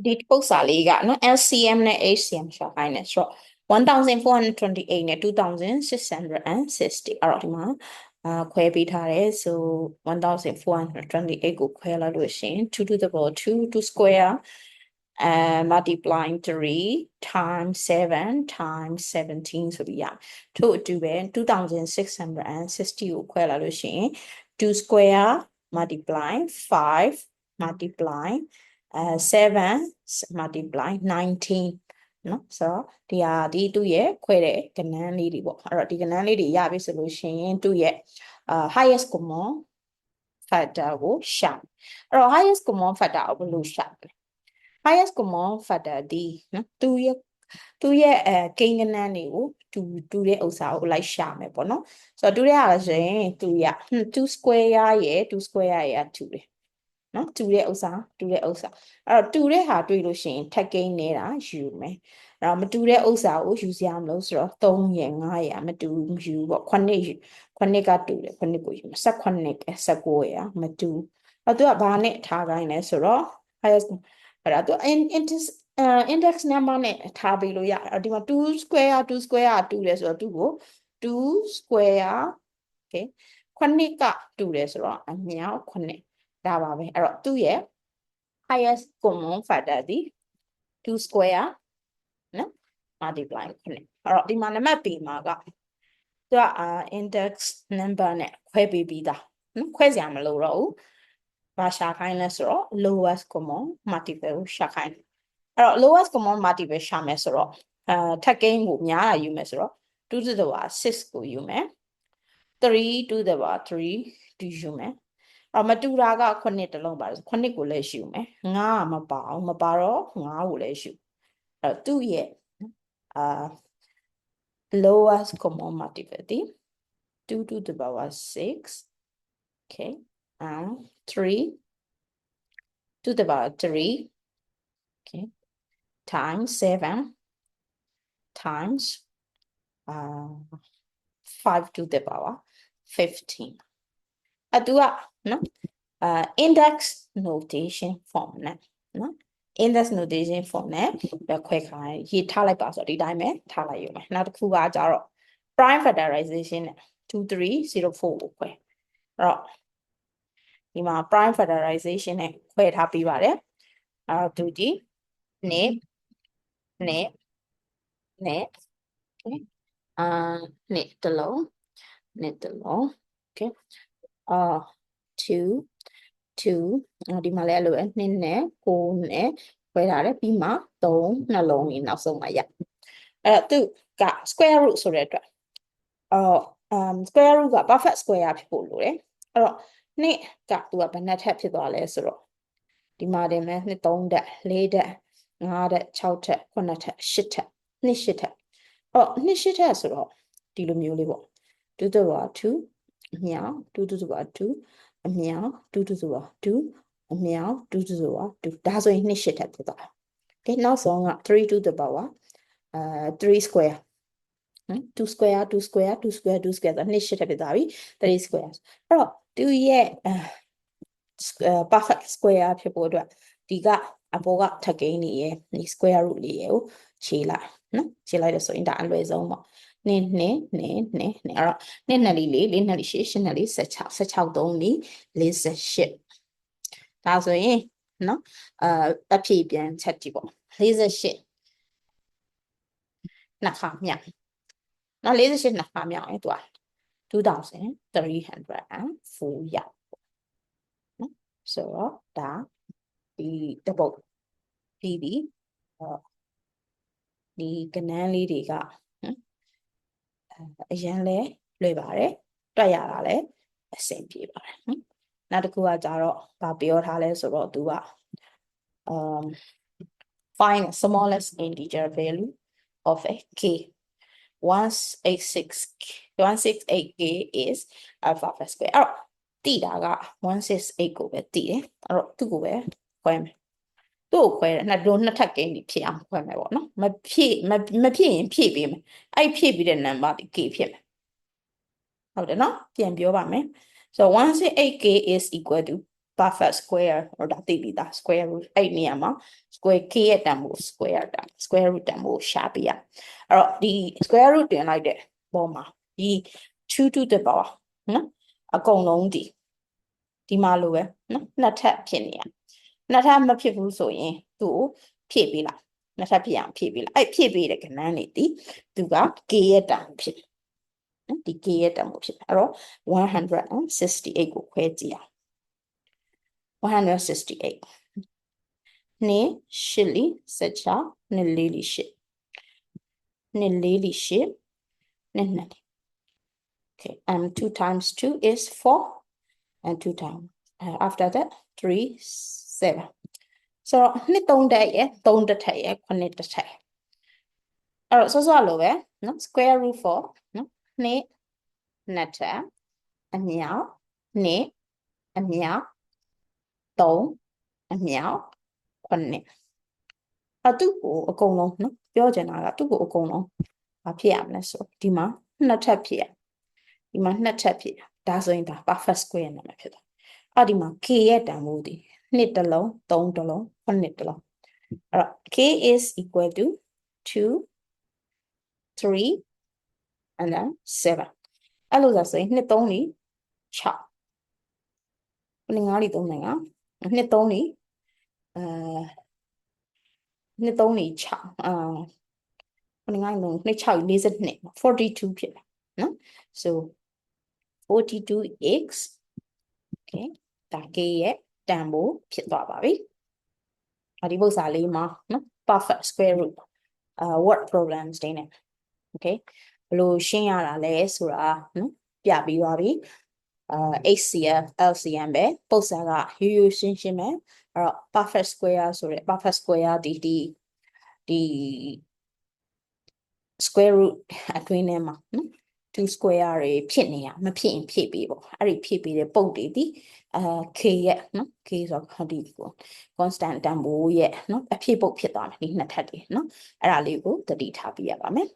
ဒီပု္ပ္ပာလေးကနော် LCM နဲ့ HCM ရှာခိုင်းတယ်ဆိုတော့1428နဲ့2660အဲ့တော့ဒီမှာခွဲပေးထားတယ်ဆို1428ကိုခွဲလိုက်လို့ရှိရင်2 to the power 2 square multiplying 3 times 7 times 17ဆိုပြီးရထို့အတူပဲ2660ကိုခွဲလိုက်လို့ရှိရင်2 square multiply 5 multiply 7 multiply 19နော်ဆိုတော့ဒီသူ့ရဲ့ခွဲတဲ့ကဏ္ဍလေးတွေပေါ့အဲ့တော့ဒီကဏ္ဍလေးတွေရပြီဆိုလို့ရှိရင်သူ့ရဲ့highest common factor ကိုရှာအဲ့တော့ highest common factor ကိုဘယ်လိုရှာလဲ highest common factor ဒီနော်သူ့ရဲ့ကိန်းကဏ္ဍတွေကိုတူတဲ့ဥစ္စာကိုလိုက်ရှာမယ်ပေါ့နော်ဆိုတော့တူတဲ့ဟာဆိုရင်သူရ2 square ရဲ့2 square ရဲ့တူတယ်နော်တူတဲ့ဥစ္စာအဲ့တော့တူတဲ့ဟာတွေ့လို့ရှိရင်ထပ်ကိန်းနေတာယူမယ်အဲ့တော့မတူတဲ့ဥစ္စာကိုယူစရာမလိုဆိုတော့3ရယ်5ရယ်မတူယူပေါ့9ယူ9ကတူတယ်9ကိုယူ18က19ရယ်မတူအဲ့တော့သူကဘာနဲ့ထားခိုင်းလဲဆိုတော့ highest အဲ့တော့သူ index number နဲ့ထားပြီးလို့ရတယ်ဒီမှာ2 square တူတယ်ဆိုတော့သူ့ကို2 square okay 9ကတူတယ်ဆိုတော့အမြောက်9ဒါပါပဲအဲ့တော့သူ့ရဲ့ highest common factor ဒီ2 square နော် multiply 9အဲ့တော့ဒီမှာနံပါတ် B မှာကသူကindex number နဲ့ခွဲပေးပြီးသားနော်ခွဲစရာမလိုတော့ဘူးဘာရှာခိုင်းလဲဆိုတော့ lowest common multiple ကိုရှာခိုင်းအဲ့တော့ lowest common multiple ရှာမယ်ဆိုတော့ထပ်ကိန်းကိုများတာယူမယ်ဆိုတော့2 to the power 6ကိုယူမယ်3 to the power 3ဒီယူမယ်မတူတာက9တလုံးပါ9ကိုလည်းယူမယ်9မပါအောင်မပါတော့9ကိုလည်းယူအဲ့တော့သူ့ရဲ့lowest common multiple 2 to the power 6 okay 3 to the power 3 okay times 7 times 5 to the power 15အဲ့သူကနော်index notation form နဲ့နော် index notation form နဲ့ခွဲခိုင်းရေးထားလိုက်ပါဆိုတော့ဒီတိုင်းပဲထားလိုက်ရုံပဲနောက်တစ်ခုကကြတော့ prime factorization နဲ့2304ကိုခွဲအဲ့တော့ဒီမှာ prime factorization နဲ့ခွဲထားပြီးပါတယ်အဲ့တော့သူဒီနှစ်နှစ်တလုံးokay 2ဒီမှာလည်းအဲ့လိုပဲ2နဲ့9နဲ့ခွဲထားတယ်ပြီးမှ3နှလုံးကြီးနောက်ဆုံးမှရအဲ့တော့သူက square root ဆိုတဲ့အတွက်square root က perfect square ဖြစ်ဖို့လိုတယ်အဲ့တော့2ကသူကဘယ်နှထပ်ဖြစ်သွားလဲဆိုတော့ဒီမှာတင်မယ်2 3ထပ်4ထပ်5ထပ်6ထပ်9ထပ်10ထပ်2 8ထပ်2 8ထပ်ဆိုတော့ဒီလိုမျိုးလေးပေါ့2 to the power 2အမြောက်2 to the power 2အမြောက်2 to the power 2အမြောက်2 to the power 2ဒါဆိုရင်2 8ထပ်ဖြစ်သွားတယ်။ Okay နောက်ဆုံးက3 to the power 3 square 2 square 2 square 2 square 2 square ဆို2 8ထပ်ဖြစ်သွားပြီ3 square အဲ့တော့သူရဲ့perfect square ဖြစ်ဖို့အတွက်ဒီကအပေါ်ကထပ်ကိန်းနေရဲ့ဒီ square root လေးရဲ့ကိုခြေလိုက်နော်ခြေလိုက်လို့ဆိုရင်ဒါအလွယ်ဆုံးပေါ့2အဲ့တော့2 2 4 4 2 8 8 2 16 16 3 48ဒါဆိုရင်နော်အဖြေပြန်ချက်ကြည့်ပေါ့48နှစ်ခါမြောက်နော်48နှစ်ခါမြောက်ရင်သူက2304ရောက်နော်ဆိုတော့ဒါဒီတပုတ်ပြီးပြီဒီကဏ္ဍလေးတွေကအရင်လဲလွယ်ပါတယ်တွက်ရတာလဲအဆင်ပြေပါတယ်နောက်တစ်ခုကကြတော့ဗာပြောထားလဲဆိုတော့သူကfind the smallest integer value of a k 168k is alpha square အဲ့တော့တိတာက168ကိုပဲတိတယ်အဲ့တော့သူ့ကိုပဲခွဲမယ်သူ့ကိုခွဲတယ်နှစ်ထပ်ကိန်းပြီးဖြစ်အောင်ခွဲမယ်ပေါ့နော်မဖြစ်ရင်ဖြည့်ပေးမယ်အဲ့ဖြည့်ပြီးတဲ့ number ဒီ k ဖြစ်မယ်ဟုတ်တယ်နော်ပြန်ပြောပါမယ်so 168k is equal to buffer square ဟိုဒါသိပြီသား square root အဲ့နေရာမှာ square k ရဲ့တန်ဖိုး square root တန်ဖိုးရှာပြရအဲ့တော့ဒီ square root တင်လိုက်တဲ့ပေါ်မှာဒီ 2 to the power နော်အကုန်လုံးဒီမှာလိုပဲနော်နှစ်ထပ်ဖြစ်နေရနှစ်ထပ်မဖြစ်ဘူးဆိုရင်သူ့ကိုဖြည့်ပေးလိုက်နှစ်ထပ်ဖြစ်အောင်ဖြည့်ပေးလိုက်အဲ့ဖြည့်ပေးတဲ့ကဏ္ဍနေဒီသူက k ရဲ့တန်ဖိုးဖြစ်နော်ဒီ k ရဲ့တန်ဖိုးဖြစ်အဲ့တော့168ကိုခွဲကြည့်အောင်168နှစ်ရှစ်လီ16နှစ်လေးလီရှစ်နှစ်လေးလီရှစ်နှစ်နှစ်လီ okay 2 times 2 is 4 and 2 times after that 3 7 so နှစ်3တက်ရဲ့3တစ်ထပ်ရဲ့9တစ်ထပ်အဲ့တော့စောလိုပဲနော် square root 4နော်နှစ်နှစ်ထပ်အမြောက်နှစ်အမြောက်3အမြောက်9သူ့ကိုအကုန်လုံးနော်ပြောချင်တာကသူ့ကိုအကုန်လုံးမဖြစ်ရမလဲဆိုဒီမှာနှစ်ထပ်ဖြစ်ရဒီမှာနှစ်ထပ်ဖြစ်ဒါဆိုရင်ဒါ buffer square နာမည်ဖြစ်သွားအဲ့ဒီမှာ k ရဲ့တန်ဖိုးဒီနှစ်တစ်လုံး3တစ်လုံး9တစ်လုံးအဲ့တော့ k is equal to 2 3 and then 7အဲ့လိုဆိုရင်နှစ်3လီ6နှစ်5လီ3နိုင်ငံနှစ်3လီနှစ်3လီ6နှစ်5လီ3နှစ်6 42 42ဖြစ်တယ်နော် so 42x okay ဒါ k ရဲ့တန်ဖိုးဖြစ်သွားပါပြီဒီပုဒ်စာလေးမှာနော် perfect square root word problems တွေနဲ့ okay ဘယ်လိုရှင်းရတာလဲဆိုတာနော်ပြပြီးပါပြီHCF LCM ပဲပုဒ်စာကရိုးရိုးရှင်းရှင်းပဲအဲ့တော့ perfect square ဆိုတဲ့ perfect square ဒီ square root အတွင်းထဲမှာနော်2 square တွေဖြစ်နေရမဖြစ်ရင်ဖြည့်ပေးပေါ့အဲ့ဒီဖြည့်ပေးတဲ့ပုံတွေဒီk ရဲ့နော် k ဆိုတော့ဒီကို constant တန်ဖိုးရဲ့နော်အဖြစ်ပုတ်ဖြစ်သွားမယ်ဒီနှစ်ထပ်တွေနော်အဲ့ဒါလေးကိုသတိထားပြရပါမယ်